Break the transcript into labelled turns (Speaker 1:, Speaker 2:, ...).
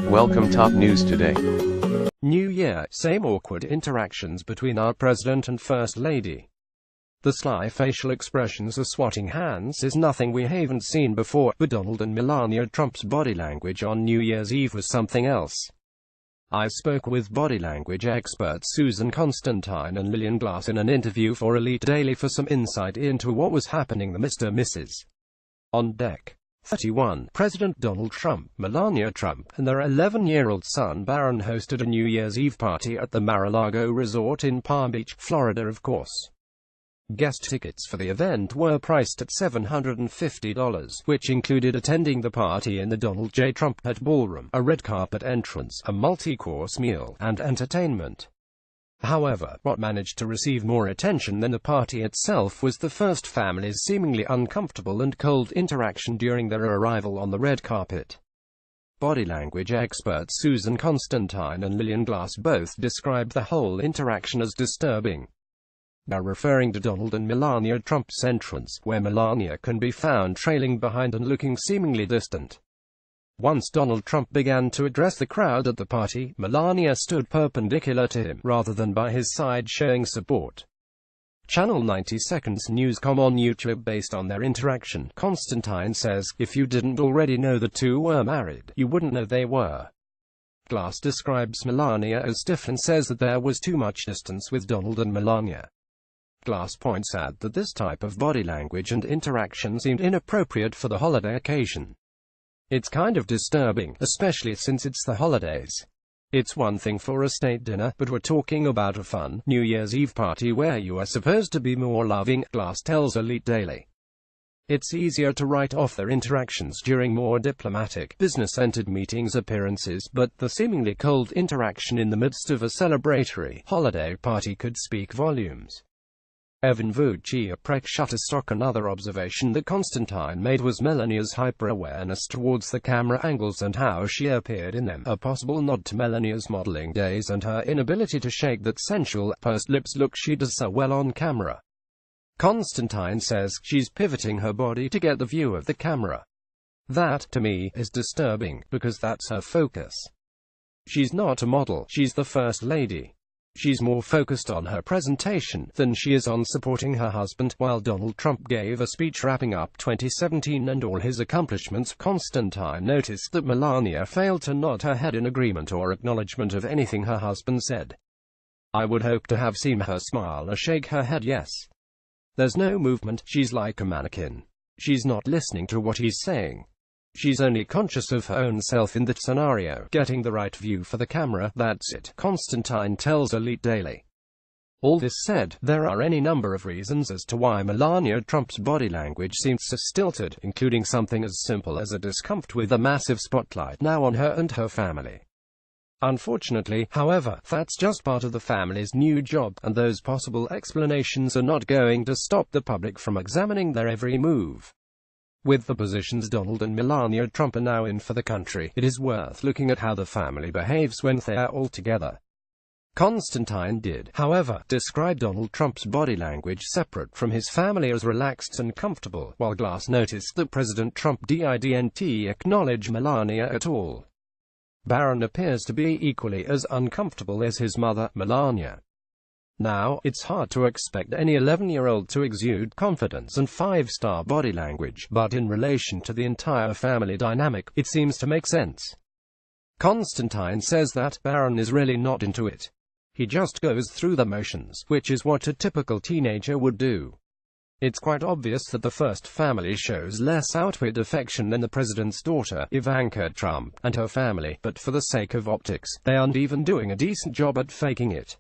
Speaker 1: Welcome top news today.
Speaker 2: New Year, same awkward interactions between our President and First Lady. The sly facial expressions of swatting hands is nothing we haven't seen before, but Donald and Melania Trump's body language on New Year's Eve was something else. I spoke with body language experts Susan Constantine and Lillian Glass in an interview for Elite Daily for some insight into what was happening. The Mr. Mrs. On deck. 31. President Donald Trump, Melania Trump, and their 11-year-old son Barron hosted a New Year's Eve party at the Mar-a-Lago resort in Palm Beach, Florida, of course. Guest tickets for the event were priced at $750, which included attending the party in the Donald J. Trump ballroom, a red carpet entrance, a multi-course meal, and entertainment. However, what managed to receive more attention than the party itself was the first family's seemingly uncomfortable and cold interaction during their arrival on the red carpet. Body language experts Susan Constantine and Lillian Glass both described the whole interaction as disturbing. Now referring to Donald and Melania Trump's entrance, where Melania can be found trailing behind and looking seemingly distant. Once Donald Trump began to address the crowd at the party, Melania stood perpendicular to him, rather than by his side, showing support. Channel 90 Seconds News.com on YouTube based on their interaction. Constantine says, if you didn't already know the two were married, you wouldn't know they were. Glass describes Melania as stiff and says that there was too much distance with Donald and Melania. Glass points out that this type of body language and interaction seemed inappropriate for the holiday occasion. It's kind of disturbing, especially since it's the holidays. It's one thing for a state dinner, but we're talking about a fun, New Year's Eve party where you are supposed to be more loving, Glass tells Elite Daily. It's easier to write off their interactions during more diplomatic, business-centered meetings appearances, but the seemingly cold interaction in the midst of a celebratory, holiday party could speak volumes. Evan Vucci, a prek Shutterstock. Another observation that Constantine made was Melania's hyper-awareness towards the camera angles and how she appeared in them, a possible nod to Melania's modeling days and her inability to shake that sensual, pursed lips look she does so well on camera. Constantine says, she's pivoting her body to get the view of the camera. That, to me, is disturbing, because that's her focus. She's not a model, she's the First Lady. She's more focused on her presentation than she is on supporting her husband. While Donald Trump gave a speech wrapping up 2017 and all his accomplishments, Constantine noticed that Melania failed to nod her head in agreement or acknowledgement of anything her husband said. I would hope to have seen her smile or shake her head yes. There's no movement, she's like a mannequin. She's not listening to what he's saying. She's only conscious of her own self in that scenario, getting the right view for the camera, that's it, Constantine tells Elite Daily. All this said, there are any number of reasons as to why Melania Trump's body language seems so stilted, including something as simple as a discomfort with a massive spotlight now on her and her family. Unfortunately, however, that's just part of the family's new job, and those possible explanations are not going to stop the public from examining their every move. With the positions Donald and Melania Trump are now in for the country, it is worth looking at how the family behaves when they're all together. Constantine did, however, describe Donald Trump's body language separate from his family as relaxed and comfortable, while Glass noticed that President Trump didn't acknowledge Melania at all. Barron appears to be equally as uncomfortable as his mother, Melania. Now, it's hard to expect any 11-year-old to exude confidence and five-star body language, but in relation to the entire family dynamic, it seems to make sense. Constantine says that Barron is really not into it. He just goes through the motions, which is what a typical teenager would do. It's quite obvious that the first family shows less outward affection than the president's daughter, Ivanka Trump, and her family, but for the sake of optics, they aren't even doing a decent job at faking it.